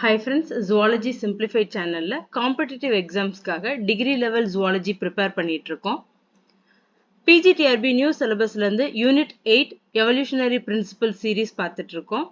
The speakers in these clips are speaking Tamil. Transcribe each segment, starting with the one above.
Hi friends, Zoology Simplified channel competitive exams காக degree level zoology prepare பண்ணிட்டு இருக்கோம். PGTRB new syllabus இருந்து unit 8 evolutionary principles series பார்த்துட்டு இருக்கோம்.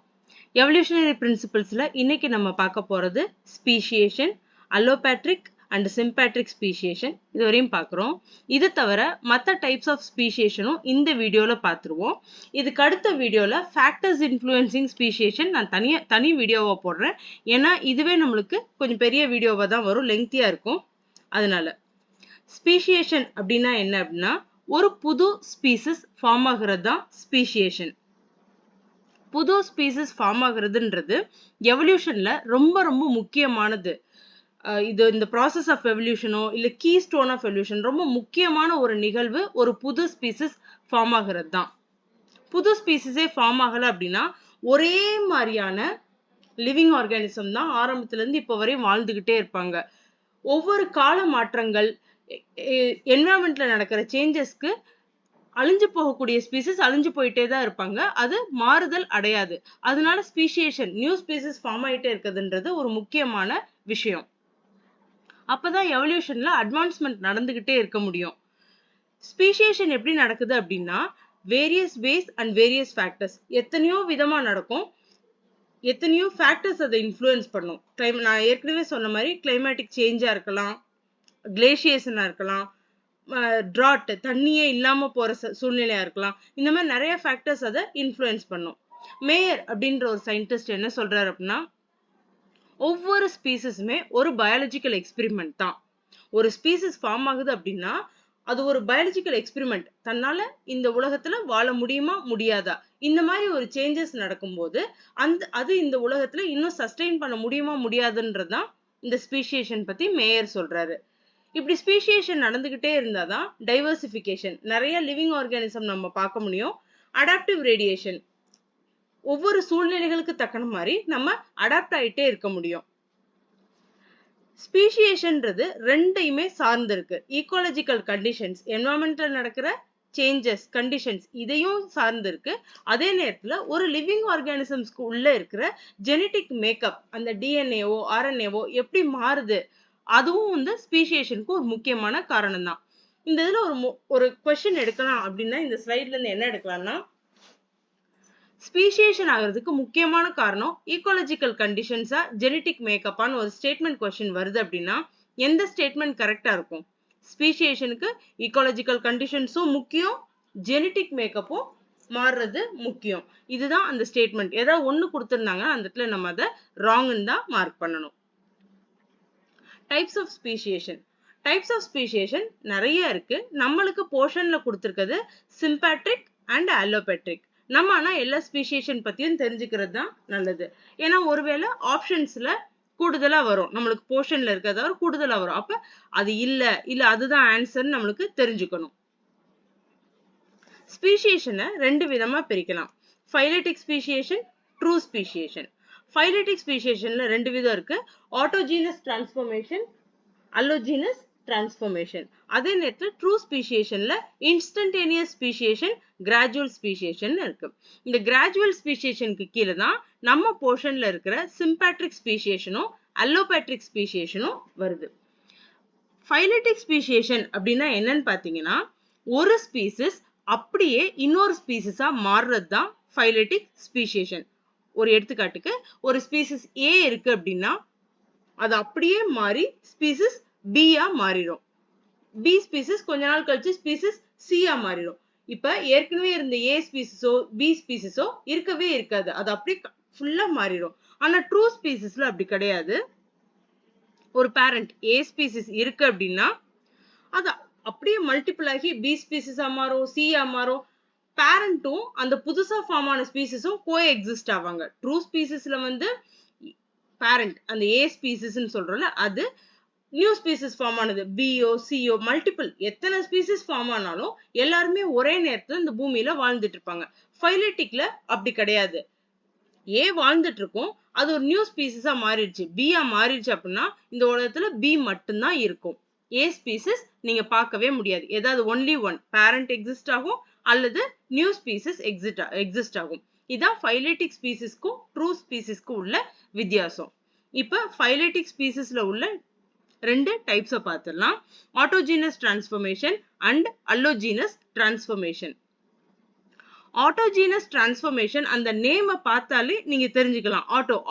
Evolutionary principlesல இன்னைக்கு நம்ம பார்க்க போறது speciation, allopatric and sympatric speciation இதுவரையும் பார்க்குறோம். இது தவிர மற்ற டைப்ஸ் ஆஃப் ஸ்பீஷியேஷனும் இந்த வீடியோவில் பார்த்துருவோம். இதுக்கு அடுத்த வீடியோவில் ஃபேக்டர்ஸ் இன்ஃப்ளூயன்சிங் ஸ்பீஷியேஷன் நான் தனி வீடியோவாக போடுறேன். ஏன்னா இதுவே நம்மளுக்கு கொஞ்சம் பெரிய வீடியோவாக தான் வரும், லெங்க்தியாக இருக்கும். அதனால ஸ்பீஷியேஷன் அப்படின்னா என்ன அப்படின்னா ஒரு புது ஸ்பீசிஸ் ஃபார்ம் ஆகிறது தான் ஸ்பீஷியேஷன். புது ஸ்பீசிஸ் ஃபார்ம் ஆகுறதுன்றது எவல்யூஷன்ல ரொம்ப ரொம்ப முக்கியமானது. இது இந்த ப்ராசஸ் ஆஃப் எவல்யூஷனோ இல்லை கீ ஸ்டோன் ஆஃப் எவல்யூஷன் ரொம்ப முக்கியமான ஒரு நிகழ்வு. ஒரு புது ஸ்பீசிஸ் ஃபார்ம் ஆகிறது தான். புது ஸ்பீசிஸே ஃபார்ம் ஆகலை அப்படின்னா ஒரே மாதிரியான லிவிங் ஆர்கானிசம் தான் ஆரம்பத்துலேருந்து இப்போ வரையும் வாழ்ந்துக்கிட்டே இருப்பாங்க. ஒவ்வொரு கால மாற்றங்கள், என்விரான்மெண்ட்ல நடக்கிற சேஞ்சஸ்க்கு அழிஞ்சு போகக்கூடிய ஸ்பீசிஸ் அழிஞ்சு போயிட்டே தான் இருப்பாங்க. அது மாறுதல் அடையாது. அதனால ஸ்பீஷியேஷன், நியூ ஸ்பீசிஸ் ஃபார்ம் ஆகிட்டே இருக்குதுன்றது ஒரு முக்கியமான விஷயம். அப்பதான் எவல்யூஷன்ல அட்வான்ஸ்மெண்ட் நடந்துகிட்டே இருக்க முடியும். ஸ்பீஷியேஷன் எப்படி நடக்குது அப்படின்னா various ways and various factors, எத்தனையோ விதமா நடக்கும். எத்தனையோ ஃபேக்டர்ஸ் அதை இன்ஃப்ளூயன்ஸ் பண்ணும். நான் ஏற்கனவே சொன்ன மாதிரி கிளைமேட்டிக் சேஞ்சா இருக்கலாம், கிளேஷியேஷனா இருக்கலாம், ட்ராட் தண்ணியே இல்லாம போற சூழ்நிலையா இருக்கலாம். இந்த மாதிரி நிறைய ஃபேக்டர்ஸ் அதை இன்ஃப்ளூயன்ஸ் பண்ணும். மேயர் அப்படின்ற ஒரு சயின்டிஸ்ட் என்ன சொல்றாரு அப்படின்னா ஒவ்வொரு ஸ்பீசிஸுமே ஒரு பயாலஜிக்கல் எக்ஸ்பெரிமெண்ட் தான். ஒரு ஸ்பீசிஸ் ஃபார்ம் ஆகுது அப்படின்னா அது ஒரு பயாலஜிக்கல் எக்ஸ்பெரிமெண்ட். தன்னால இந்த உலகத்துல வாழ முடியுமா முடியாதா, இந்த மாதிரி ஒரு சேஞ்சஸ் நடக்கும்போது அது இந்த உலகத்துல இன்னும் சஸ்டெயின் பண்ண முடியுமா முடியாதுன்றதுதான் இந்த ஸ்பீஷியேஷன் பத்தி மேயர் சொல்றாரு. இப்படி ஸ்பீஷியேஷன் நடந்துகிட்டே இருந்தாதான் டைவர்சிஃபிகேஷன், நிறைய லிவிங் ஆர்கானிசம் நம்ம பார்க்க முடியும். அடாப்டிவ் ரேடியேஷன், ஒவ்வொரு சூழ்நிலைகளுக்கு தக்கன மாதிரி நம்ம அடாப்ட் ஆயிட்டே இருக்க முடியும். ஸ்பீஷியேஷன்ன்றது ரெண்டையுமே சார்ந்து இருக்கு. ஈகாலஜிக்கல் கண்டிஷன்ஸ், என்விரான்மெண்ட்ல நடக்கிற சேஞ்சஸ் கண்டிஷன்ஸ், இதையும் சார்ந்து இருக்கு. அதே நேரத்துல ஒரு லிவிங் ஆர்கானிசம்ஸ்க்கு உள்ள இருக்கிற ஜெனட்டிக் மேக்கப், அந்த டிஎன்ஏவோ ஆர்என்ஏவோ எப்படி மாறுது, அதுவும் வந்து ஸ்பீஷியேஷனுக்கு ஒரு முக்கியமான காரணம் தான். இந்த இதுல ஒரு கொஸ்டின் எடுக்கலாம் அப்படின்னா இந்த ஸ்லைட்ல இருந்து என்ன எடுக்கலாம்னா ஸ்பீஷியேஷன் ஆகிறதுக்கு முக்கியமான காரணம் ஈகாலஜிக்கல் கண்டிஷன்ஸா ஜெனட்டிக் மேக்கப்பான்னு ஒரு ஸ்டேட்மெண்ட் கொஸ்டின் வருது அப்படின்னா எந்த ஸ்டேட்மெண்ட் கரெக்டா இருக்கும்? ஸ்பீஷியேஷனுக்கு ஈகாலஜிக்கல் கண்டிஷன்ஸும் முக்கியம், ஜெனட்டிக் மேக்கப்பும் மாறுறது முக்கியம். இதுதான் அந்த ஸ்டேட்மெண்ட். ஏதாவது ஒண்ணு கொடுத்துருந்தாங்கன்னா அந்த இடத்துல நம்ம அதை ராங்னு தான் மார்க் பண்ணணும். Types of speciation. Types of speciation நிறைய இருக்கு. நம்மளுக்கு போர்ஷன்ல கொடுத்துருக்கிறது சிம்பேட்ரிக் அண்ட் அலோபேட்ரிக். நம்ம ஆனா எல்லா ஸ்பீஷியேஷன் பத்தியும் தெரிஞ்சுக்கிறது தான் நல்லது. ஏன்னா ஒருவேளை ஆப்ஷன்ஸ்ல கூடுதலா வரும், நம்மளுக்கு போர்ஷன்ல இருக்கிறத கூடுதலா வரும். அப்ப அது இல்ல அதுதான் ஆன்சர் நம்மளுக்கு தெரிஞ்சுக்கணும். ஸ்பீஷியேஷனை ரெண்டு விதமா பிரிக்கலாம். Phyletic speciation, true speciation. Phyletic ஸ்பீஷியேஷன்ல ரெண்டு விதம் இருக்கு. Autogenous transformation, allogenous transformation. அதே நேரத்தில் ட்ரூ ஸ்பீஷியேஷன்ல இன்ஸ்டன்டேனியஸ் ஸ்பீஷியேஷன், கிராஜுவல் ஸ்பீஷியேஷன் இருக்கு. இந்த கிராஜுவல் ஸ்பீஷியேஷனுக்கு கீழே தான் நம்ம போர்ஷன்ல இருக்கிற சிம்பேட்ரிக் ஸ்பீஷியேஷனும் அல்லோபேட்ரிக் ஸ்பீஷியேஷனும் வருது. ஃபைலெட்டிக் ஸ்பீஷியேஷன் அப்படின்னா என்னன்னு பாத்தீங்கன்னா ஒரு ஸ்பீசிஸ் அப்படியே இன்னொரு ஸ்பீசிஸா மாறுறது தான் ஃபைலெட்டிக் ஸ்பீஷியேஷன். ஒரு எடுத்துக்காட்டுக்கு ஒரு ஸ்பீசிஸ் ஏ இருக்கு அப்படின்னா அது அப்படியே மாறி ஸ்பீசிஸ் பியா மாறிடும். பி ஸ்பீசிஸ் கொஞ்ச நாள் கழிச்சு ஸ்பீசிஸ் சியா மாறிடும். இப்ப ஏற்கனவே இருந்த ஏ ஸ்பீசிஸோ பி ஸ்பீசிஸோ இருக்கவே இருக்காது, அது அப்படியே ஃபுல்லா மாறிடும். ஆனா ட்ரூ ஸ்பீசிஸ்ல அப்படி கிடையாது. ஒரு பேரண்ட் ஏ ஸ்பீசிஸ் இருக்கு அப்படின்னா அது அப்படியே மல்டிபிள் ஆகி பி ஸ்பீசிஸா மாறும், சியா மாறும். பேரண்ட்டும் அந்த புதுசா ஃபார்ம் ஆன ஸ்பீசிஸும் கோ எக்ஸிஸ்ட் ஆவாங்க. ட்ரூ ஸ்பீசிஸ்ல வந்து பேரண்ட் அந்த ஏ ஸ்பீசிஸ்ன்னு சொல்றோம்ல, அது நியூ ஸ்பீசிஸ் ஃபார்ம் ஆனது பிஓ சிஓ மல்டிபிள் எத்தனை ஸ்பீசிஸ் ஃபார்ம் ஆனாலும் எல்லாருமே ஒரே நேரத்துல இந்த பூமியில வாழ்ந்துட்டு இருப்பாங்க. ஃபைலெட்டிக்ல அப்படி கிடையாது. ஏ வாழ்ந்துட்டு இருக்கும், அது ஒரு நியூ ஸ்பீசிஸா மாறிடுச்சு, பியா மாறிடுச்சு அப்படின்னா இந்த உலகத்துல பி மட்டும்தான் இருக்கும். ஏ ஸ்பீசிஸ் நீங்க பார்க்கவே முடியாது. ஏதாவது ஒன்லி ஒன் பேரண்ட் எக்ஸிஸ்ட் ஆகும் அல்லது நியூ ஸ்பீசிஸ் எக்ஸிஸ்ட் ஆகும். இதான் ஃபைலெட்டிக் ஸ்பீசிஸ்க்கும் ட்ரூ ஸ்பீசிஸ்க்கும் உள்ள வித்தியாசம். இப்ப phyletic speciesல உள்ள ரெண்டு டைப்ஸை பார்த்துடலாம். ஆட்டோஜீனஸ் டிரான்ஸ்ஃபர்மேஷன் அண்ட் அல்லோஜீனஸ் டிரான்ஸ்ஃபர்மேஷன். ஆட்டோஜீனஸ் டிரான்ஸ்ஃபர்மேஷன் அந்த நேமை பார்த்தாலே நீங்க தெரிஞ்சுக்கலாம்.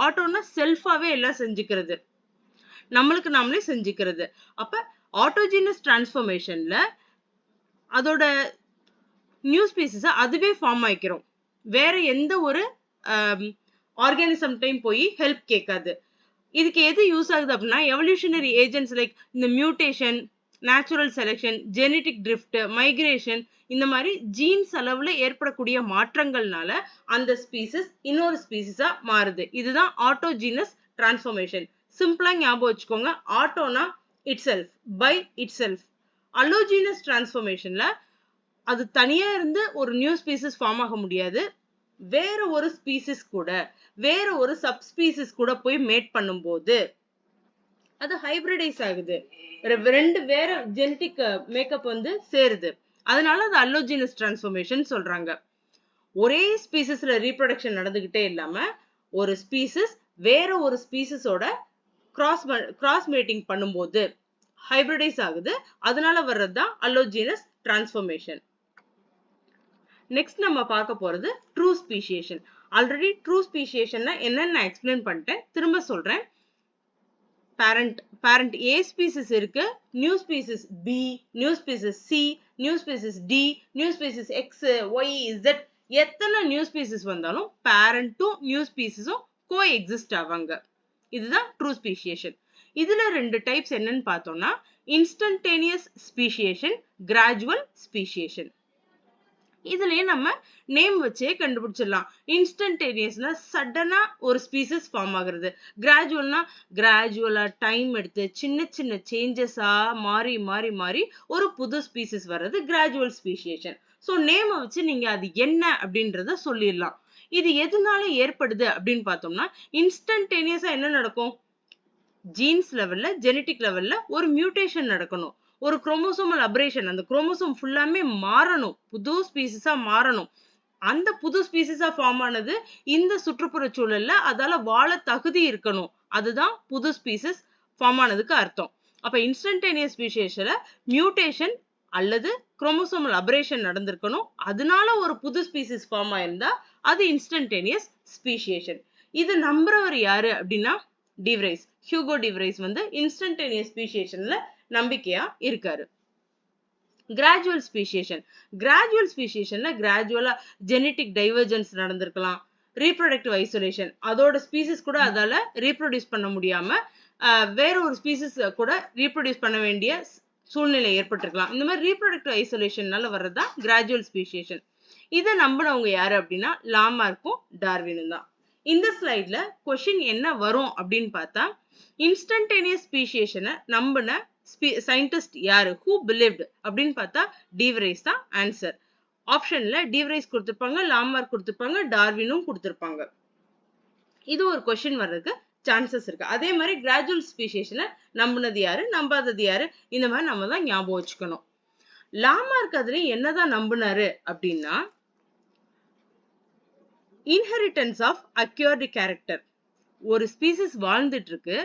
ஆட்டோனா செல்ஃபாவே எல்லாம் செஞ்சுக்கிறது, நம்மளுக்கு நாமளே செஞ்சுக்கிறது. அப்ப ஆட்டோஜீனஸ் டிரான்ஸ்ஃபர்மேஷன்ல அதோட நியூ ஸ்பீசிஸை அதுவே ஃபார்ம் ஆயிக்கிறோம். வேற எந்த ஒரு ஆர்கானிசம் டைம் போய் ஹெல்ப் கேட்காது. இதுக்கு எது யூஸ் ஆகுது அப்படின்னா எவல்யூஷனரி ஏஜென்ட்ஸ் லைக் இந்த mutation, natural selection, genetic drift, migration, இந்த மாதிரி ஜீன்ஸ் அளவுல ஏற்படக்கூடிய மாற்றங்கள்னால அந்த ஸ்பீசிஸ் இன்னொரு ஸ்பீசிஸா மாறுது. இதுதான் ஆட்டோஜீனஸ் டிரான்ஸ்ஃபர்மேஷன். சிம்பிளா ஞாபகம் வச்சுக்கோங்க, ஆட்டோனா itself, by itself. Allogenous டிரான்ஸ்ஃபர்மேஷன்ல அது தனியா இருந்து ஒரு நியூ ஸ்பீசிஸ் ஃபார்ம் ஆக முடியாது. வேற ஒரு ஸ்பீசிஸ் கூட, வேற ஒரு சப்ஸ்பீசிஸ் கூட போய் மேட் பண்ணும்போது அது ஹைபிரிடைஸ் ஆகுது. ரெண்டு வேற ஜெனடிக் மேக்கப் வந்து சேருது. அதனால அது அல்லோஜீனஸ் டிரான்ஸ்ஃபர்மேஷன் சொல்றாங்க. ஒரே ஸ்பீசிஸ்ல ரீப்ரொடக்ஷன் நடந்துகிட்டே இல்லாம ஒரு ஸ்பீசிஸ் வேற ஒரு ஸ்பீசிஸோட கிராஸ் மேட்டிங் பண்ணும்போது ஹைபிரிடைஸ் ஆகுது. அதனால வர்றதுதான் அல்லோஜீனஸ் டிரான்ஸ்ஃபர்மேஷன். நெக்ஸ்ட் நம்ம பார்க்க போறது ட்ரூ ஸ்பீசியேஷன். ஆல்ரெடி ட்ரூ ஸ்பீசியேஷன்னா என்னன்னு நான் எக்ஸ்பிளைன் பண்ணிட்டேன், திரும்ப சொல்றேன். பேரண்ட் A ஸ்பீசிஸ் இருக்கு, new species B, new species C, new species D, new species X, Y, Z, எத்தனை நியூ ஸ்பீசிஸ் வந்தாலும் பேரண்ட்டும் நியூ ஸ்பீசிஸும் கோ எக்ஸிஸ்ட் ஆவாங்க. இதுதான் ட்ரூ ஸ்பீசியேஷன். இதுல ரெண்டு டைப்ஸ் என்னன்னு பார்த்தோம்னா இன்ஸ்டன்டேனியஸ் ஸ்பீசியேஷன், கிராஜுவல் ஸ்பீசியேஷன். இதுலயே நம்ம நேம் வச்சே கண்டுபிடிச்சிடலாம். இன்ஸ்டன்டேனியஸ்னா சடனா ஒரு ஸ்பீசிஸ் ஃபார்ம் ஆகுறது, கிராஜுவல்னா கிராஜுவலா டைம் எடுத்து சின்ன சின்ன சேஞ்சஸா மாறி மாறி மாறி ஒரு புது ஸ்பீசிஸ் வர்றது கிராஜுவல் ஸ்பீசியேஷன். ஸோ நேமை வச்சு நீங்க அது என்ன அப்படின்றத சொல்லிடலாம். இது எதனால ஏற்படுது அப்படின்னு பார்த்தோம்னா இன்ஸ்டன்டேனியஸா என்ன நடக்கும், ஜீன்ஸ் லெவல்ல, ஜெனடிக் லெவல்ல ஒரு மியூட்டேஷன் நடக்கணும், ஒரு குரோமோசோமல் அபரேஷன், அந்த குரோமோசோம் ஃபுல்லாமே மாறணும், புது ஸ்பீசிஸா மாறணும். அந்த புது ஸ்பீசிஸா ஃபார்ம் ஆனது இந்த சுற்றுப்புற சூழல்ல அதால வாழ தகுதி இருக்கணும். அதுதான் புது ஸ்பீசிஸ் ஃபார்ம் ஆனதுக்கு அர்த்தம். அப்ப இன்ஸ்டன்டேனியஸ் ஸ்பீசியேஷன்ல மியூட்டேஷன் அல்லது குரோமோசோமல் அபரேஷன் நடந்திருக்கணும், அதனால ஒரு புது ஸ்பீசிஸ் ஃபார்ம் ஆயிருந்தா அது இன்ஸ்டன்டேனியஸ் ஸ்பீசியேஷன். இது நம்புறவர் யாரு அப்படின்னா டிவ்ரைஸ், ஹியூகோ டிவ்ரைஸ் வந்து இன்ஸ்டன்டேனியஸ் ஸ்பீசியேஷன்ல நம்பிக்கையா இருக்காரு. Gradual speciation. கிராஜுவல் ஸ்பீசியேஷன்ல கிராஜுவலா ஜெனடிக் டைவர்ஜென்ஸ் நடந்திருக்கலாம், ரீப்ரொடக்டிவ் ஐசோலேஷன், அதோட ஸ்பீசிஸ் கூட அதால ரீப்ரொடியூஸ் பண்ண முடியாம வேற ஒரு ஸ்பீசிஸ் கூட ரீப்ரொடியூஸ் பண்ண வேண்டிய சூழ்நிலை ஏற்பட்டிருக்கலாம். இந்த மாதிரி ரீப்ரொடக்டிவ் ஐசோலேஷன்னால வர்றதுதான் கிராஜுவல் ஸ்பீசியேஷன். இதை நம்பினவங்க யாரு அப்படின்னா லாமார்க்கும் டார்வினும் தான். இந்த ஸ்லைட்ல கொஸ்டின் என்ன வரும் அப்படின்னு பார்த்தா இன்ஸ்டன்டேனியஸ் ஸ்பீசியேஷனை நம்பின சயின்டிஸ்ட் யாரு, ஹூ பிலீவ்ட் அப்படின்னு பார்த்தா டிவ்ரைஸ் தான் ஆன்சர். ஆப்ஷன்ல டிவ்ரைஸ் கொடுத்திருப்பாங்க, லாமார்க் கொடுத்திருப்பாங்க, டார்வினும் கொடுத்திருப்பாங்க. இது ஒரு கொஸ்டின் வர்றதுக்கு சான்சஸ் இருக்கு. அதே மாதிரி கிராஜுவல் ஸ்பீசியேஷனை நம்பினது யாரு, நம்பாதது யாரு, இந்த மாதிரி நம்ம தான் ஞாபகம் வச்சுக்கணும். லாமார்க் அதுல என்னதான் நம்பினாரு அப்படின்னா இன்ஹெரிட்டன்ஸ் ஆஃப் அக்யூர்டு கேரக்டர். ஒரு ஸ்பீசிஸ் வாழ்ந்துட்டு இருக்கு,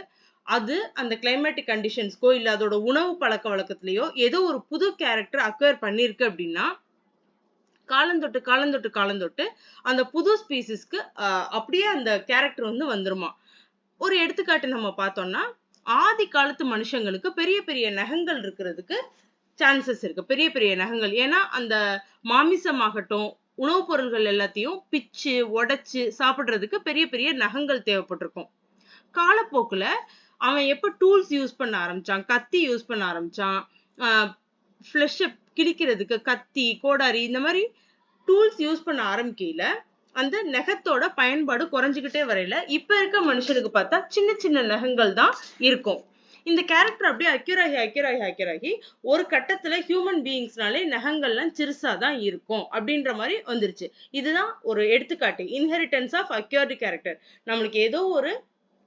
அது அந்த கிளைமேட்டிக் கண்டிஷன்ஸ்க்கோ இல்ல அதோட உணவு பழக்க வழக்கத்திலேயோ ஏதோ ஒரு புது கேரக்டர் அக்வயர் பண்ணிருக்கு அப்படின்னா காலந்தொட்டு காலந்தொட்டு காலந்தொட்டு அந்த புது ஸ்பீசிஸ்க்கு அப்படியே அந்த கேரக்டர் வந்து வந்துருமா. ஒரு எடுத்துக்காட்டு நம்ம பார்த்தோம்னா ஆதி காலத்து மனுஷங்களுக்கு பெரிய பெரிய நகங்கள் இருக்கிறதுக்கு சான்சஸ் இருக்கு, பெரிய பெரிய நகங்கள். ஏன்னா அந்த மாமிசமாகட்டும் உணவுப் பொருள்கள் எல்லாத்தையும் பிச்சு உடைச்சு சாப்பிடுறதுக்கு பெரிய பெரிய நகங்கள் தேவைப்பட்டிருக்கும். காலப்போக்குல அவன் எப்ப டூல்ஸ் யூஸ் பண்ண ஆரம்பிச்சான், கத்தி யூஸ் பண்ண ஆரம்பிச்சான், ஃப்ளஷ் கிழிக்கிறதுக்கு கத்தி, கோடாரி, இந்த மாதிரி டூல்ஸ் யூஸ் பண்ண ஆரம்பிக்கையில அந்த நகத்தோட பயன்பாடு குறைஞ்சுக்கிட்டே வரையில இப்ப இருக்க மனுஷனுக்கு பார்த்தா சின்ன சின்ன நகங்கள் தான் இருக்கும். இந்த கேரக்டர் அப்படியே அக்யூராகி ஒரு கட்டத்துல ஹியூமன் பீயிங்ஸ்னாலே நகங்கள்லாம் சிறுசாதான் இருக்கும் அப்படின்ற மாதிரி வந்துருச்சு. இதுதான் ஒரு எடுத்துக்காட்டு, இன்ஹெரிட்டன்ஸ் ஆஃப் அக்யூர்டு கேரக்டர். நம்மளுக்கு ஏதோ ஒரு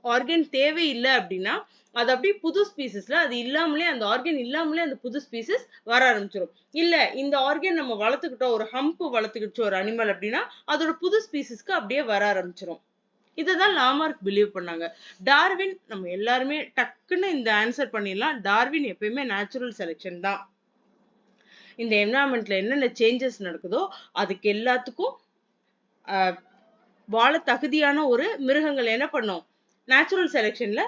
ஆர்கன் தேவையில்லை அப்படின்னா அது அப்படியே புது ஸ்பீசிஸ்ல அது இல்லாமலே, அந்த ஆர்கன் இல்லாமலே அந்த புது ஸ்பீசிஸ் வர ஆரம்பிச்சிடும். இல்ல இந்த ஆர்கன் நம்ம வளர்த்துக்கிட்டோம், ஒரு ஹம்ப் வளர்த்துக்கிட்டோம் ஒரு அனிமல் அப்படின்னா அதோட புது ஸ்பீசிஸ்க்கு அப்படியே வர ஆரம்பிச்சிடும். இததான் லாமார்க் பிலீவ் பண்ணாங்க. டார்வின் நம்ம எல்லாருமே டக்குன்னு இந்த ஆன்சர் பண்ணிடலாம். டார்வின் எப்பயுமே நேச்சுரல் செலெக்ஷன் தான். இந்த என்விரான்மெண்ட்ல என்னென்ன சேஞ்சஸ் நடக்குதோ அதுக்கு எல்லாத்துக்கும் வாழ தகுதியான ஒரு மிருகங்கள் என்ன பண்ணும், நேச்சுரல் செலெக்ஷன்ல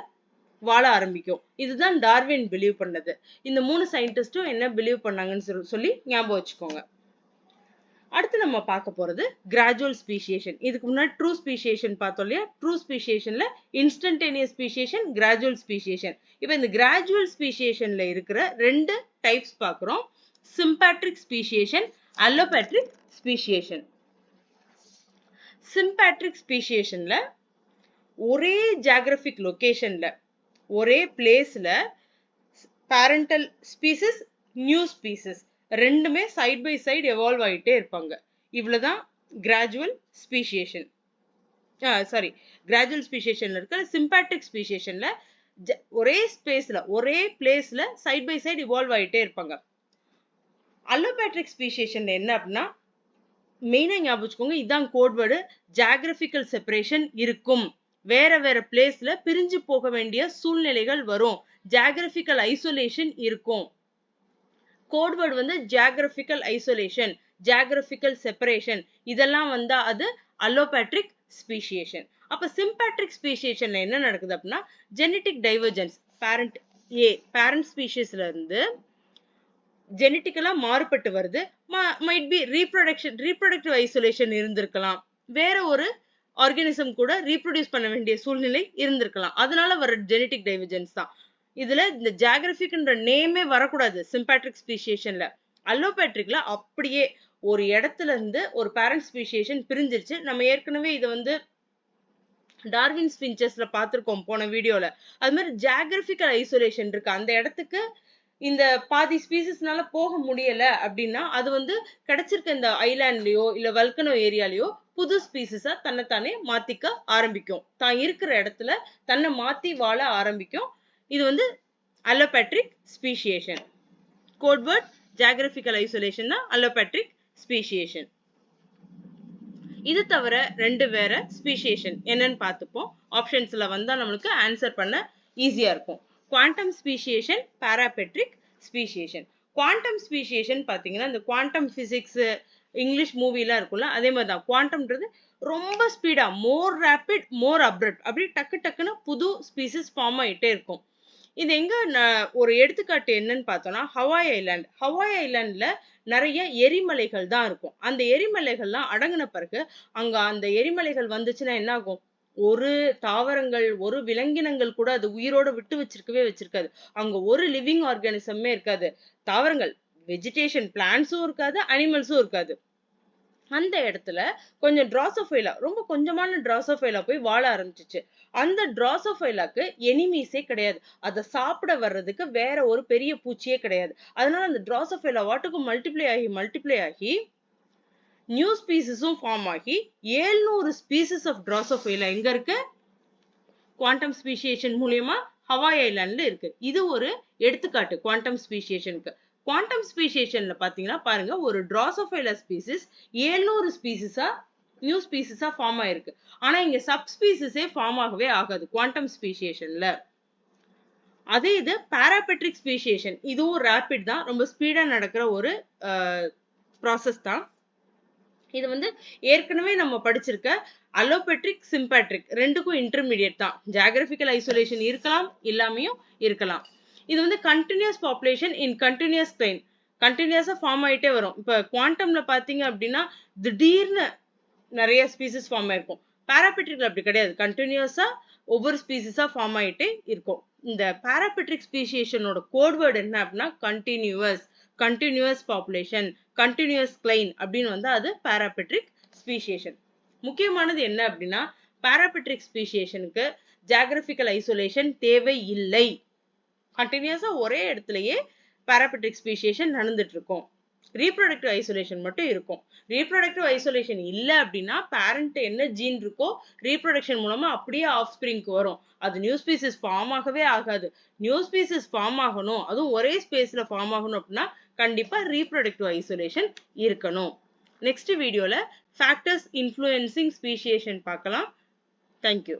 வாழ ஆரம்பிக்கும். இதுதான் டார்வின் பிலீவ் பண்ணது. இந்த 3 சயின்டிஸ்டும் என்ன பிலீவ் பண்ணாங்கன்னு சொல்லி ஞாபகம் வச்சுக்கோங்க. அடுத்து நம்ம பார்க்க போறது கிராஜுவல் ஸ்பீசியேஷன். இதுக்கு முன்னாடி ட்ரூ ஸ்பீசியேஷன் பார்த்தோம் இல்லையா? ட்ரூ ஸ்பீசியேஷன்ல இன்ஸ்டன்டேனியஸ் ஸ்பீசியேஷன், கிராஜுவல் ஸ்பீசியேஷன். இப்போ இந்த கிராஜுவல் ஸ்பீசியேஷன்ல இருக்கிற 2 டைப்ஸ் பார்க்குறோம். சிம்பேட்ரிக் ஸ்பீசியேஷன், அல்லோபேட்ரிக் ஸ்பீசியேஷன். சிம்பேட்ரிக் ஸ்பீசியேஷன்ல ஒரே ஜியோகிராபிக் லொகேஷன்ல ஒரே பிளேஸ்ல பேரண்டல் ஸ்பீசிஸ், நியூ ஸ்பீசிஸ் ரெண்டுமே சைட் பை சைடு எவால்வ் ஆகிட்டே இருப்பாங்க. இவ்வளவுதான் கிராஜுவல் ஸ்பீசியேஷன். கிராஜுவல் ஸ்பீசியேஷன்ல இருக்க சிம்பேட்ரிக் ஸ்பீசியேஷன்ல ஒரே ஸ்பேஸ்ல ஒரே பிளேஸ்ல சைட் பை சைடு இவால்வ் ஆகிட்டே இருப்பாங்க. அல்லோபேட்ரிக் ஸ்பீசியேஷன்ல என்ன அப்படின்னா, மெயினா ஞாபகம் வச்சுக்கோங்க, இதான் கோட் வேர்டு, ஜியோகிராபிக்கல் செப்பரேஷன் இருக்கும். வேற வேற பிளேஸ்ல பிரிஞ்சு போக வேண்டிய சூழ்நிலைகள் வரும். ஜியோகிராபிக்கல் ஐசோலேஷன் இருக்கும். கோட் வேர்டு வந்து ஜியோகிராபிக்கல் ஐசோலேஷன், ஜியோகிராபிக்கல் செப்பரேஷன், இதெல்லாம் வந்தா அது அல்லோபேட்ரிக் ஸ்பீசியேஷன். அப்ப சிம்பேட்ரிக் ஸ்பீசியேஷன்ல என்ன நடக்குது அப்படின்னா, ஜெனடிக் டைவர்ஜென்ஸ், பேரண்ட் ஸ்பீசிஸ்ல இருந்து ஜெனட்டிக்கலா மாறுபட்டு வருது. மைட் பி ரீப்ரொடக்டிவ் ஐசோலேஷன் இருந்திருக்கலாம். வேற ஒரு ஆர்கானிசம் கூட ரீப்ரொடியூஸ் பண்ண வேண்டிய சூழ்நிலை இருந்திருக்கலாம். அதனால வர ஜெனடிக் டைவர்ஜென்ஸ் தான். இதுல இந்த ஜியோகிராபிக்ன்ற நேமே வரக்கூடாது சிம்பேட்ரிக் ஸ்பீசியேஷன்ல. அல்லோபேட்ரிக்ல அப்படியே ஒரு இடத்துல இருந்து ஒரு பேரண்ட் ஸ்பீசியேஷன் பிரிஞ்சிருச்சு. நம்ம ஏற்கனவே இதை வந்து டார்வின் ஃபின்ச்சஸ்ல பார்த்திருக்கோம் போன வீடியோல. அது மாதிரி ஜியோகிராபிக்கல் ஐசோலேஷன் இருக்கு. அந்த இடத்துக்கு இந்த பாதி ஸ்பீசிஸ்னால போக முடியல அப்படின்னா அது வந்து கிடைச்சிருக்க இந்த ஐலாண்ட்லயோ இல்ல வல்கனோ ஏரியாலயோ புது ஸ்பீசிஸா தன்னைத்தானே மாத்திக்க ஆரம்பிக்கும். தான் இருக்கிற இடத்துல தன்னை மாத்தி வாழ ஆரம்பிக்கும். இது வந்து allopatric speciation. Code word geographical isolation தான் அல்லோபேட்ரிக் ஸ்பீசியேஷன். இது தவிர 2 வேற ஸ்பீசியேஷன் என்னன்னு பார்த்துப்போம். ஆப்ஷன்ஸ்ல வந்தா நம்மளுக்கு ஆன்சர் பண்ண ஈஸியா இருக்கும். Quantum speciation, parapatric speciation. Quantum speciation பாத்தீங்கன்னா இந்த குவாண்டம் பிசிக்ஸ் இங்கிலீஷ் மூவிலாம் இருக்கும்ல, அதே மாதிரி தான். குவாண்டம்ன்றது ரொம்ப ஸ்பீடா, மோர் ரேபிட், மோர் அப்ரப்ட், அப்படி டக்கு டக்குன்னு புது ஸ்பீசிஸ் ஃபார்ம் ஆகிட்டே இருக்கும். இது எங்க ஒரு எடுத்துக்காட்டு என்னன்னு பார்த்தோம்னா ஹவாய் ஐலாண்ட். ஹவாய் ஐலாண்ட்ல நிறைய எரிமலைகள் தான் இருக்கும். அந்த எரிமலைகள்லாம் அடங்கின பிறகு அங்க அந்த எரிமலைகள் வந்துச்சுன்னா என்ன ஆகும், ஒரு தாவரங்கள் ஒரு விலங்கினங்கள் கூட அது உயிரோட விட்டு வச்சிருக்காது. அங்க ஒரு லிவிங் ஆர்கானிசமே இருக்காது. தாவரங்கள், வெஜிடேஷன், பிளான்ட்ஸும் இருக்காது, அனிமல்ஸும் இருக்காது. அந்த இடத்துல கொஞ்சம் டிராசோஃபைலா, ரொம்ப கொஞ்சமான டிராசோஃபைலா போய் வாழ ஆரம்பிச்சிச்சு. அந்த டிராசோஃபைலாக்கு எனிமீஸே கிடையாது. அதை சாப்பிட வர்றதுக்கு வேற ஒரு பெரிய பூச்சியே கிடையாது. அதனால அந்த டிராசோஃபைலா வாட்டுக்கு மல்டிப்ளை ஆகி நியூ ஸ்பீசிஸும் ஃபார்ம் ஆகி 700 ஸ்பீசிஸ் ஆஃப் டிராசோஃபைலா எங்க இருக்கு, குவாண்டம் ஸ்பீசியேஷன் மூலியமா ஹவாய் ஐலாண்ட்ல இருக்கு. இது ஒரு எடுத்துக்காட்டு குவாண்டம் ஸ்பீசியேஷனுக்கு. குவாண்டம் ஸ்பீசியேஷன்ல பாத்தீங்கன்னா பாருங்க, ஒரு டிராசோஃபைலா ஸ்பீசிஸ் 700 ஸ்பீசிஸா நியூ ஸ்பீசிஸா ஃபார்ம் ஆயிருக்கு. ஆனா இங்க சப் ஸ்பீசிஸே ஃபார்ம் ஆகவே ஆகாது குவாண்டம் ஸ்பீசியேஷன்ல. அதே இது பாராபெட்ரிக் ஸ்பீசியேஷன். இதுவும் ரேபிட் தான், ரொம்ப ஸ்பீடா நடக்கிற ஒரு ப்ராசஸ் தான். இது வந்து ஏற்கனவே நம்ம படிச்சிருக்க அல்லோபேட்ரிக், சிம்பேட்ரிக் ரெண்டுக்கும் இன்டர்மீடியட் தான். ஜியோகிராபிக்கல் ஐசோலேஷன் இருக்கலாம், இல்லாமையும் இருக்கலாம். இது வந்து continuous population in continuous cline, கண்டினியூஸா ஃபார்ம் ஆயிட்டே வரும். இப்ப குவாண்டம்ல பாத்தீங்க அப்படின்னா திடீர்னு நிறைய ஸ்பீசிஸ் ஃபார்ம் ஆயிருக்கும். பாராபெட்ரிக்ல அப்படி கிடையாது, கண்டினியூஸா ஒவ்வொரு ஸ்பீசிஸா ஃபார்ம் ஆயிட்டே இருக்கும். இந்த பாராபெட்ரிக் ஸ்பீசியேஷனோட கோட் வேர்டு என்ன அப்படின்னா கண்டினியூஸ் பாப்புலேஷன், கண்டினியூஸ் கிளைன் அப்படின்னு வந்து அது பாராபெட்ரிக் ஸ்பீசியேஷன். முக்கியமானது என்ன அப்படின்னா, பாராபெட்ரிக் ஸ்பீசியேஷனுக்கு ஜியோகிராபிக்கல் ஐசோலேஷன் தேவை இல்லை. கண்டினியூஸா ஒரே இடத்துலயே பாராபெட்ரிக் ஸ்பீசியேஷன் நடந்துட்டு இருக்கும். ரீப்ரொடக்டிவ் ஐசோலேஷன் மட்டும் இருக்கும். ரீப்ரொடக்டிவ் ஐசோலேஷன் இல்ல அப்படின்னா பேரண்ட் என்ன ஜீன் இருக்கோ ரீப்ரொடக்ஷன் மூலமா அப்படியே ஆஃப் ஸ்பிரிங்க்கு வரும். அது நியூ ஸ்பீசிஸ் ஃபார்ம் ஆகவே ஆகாது. நியூ ஸ்பீசிஸ் ஃபார்ம் ஆகணும், அதுவும் ஒரே ஸ்பேஸ்ல ஃபார்ம் ஆகணும் அப்படின்னா கண்டிப்பா ரீப்ரொடக்டிவ் ஐசோலேஷன் இருக்கணும். நெக்ஸ்ட் வீடியோல ஃபேக்டர்ஸ் இன்ஃப்ளூயன்சிங் ஸ்பீசியேஷன் பார்க்கலாம். தேங்க்யூ.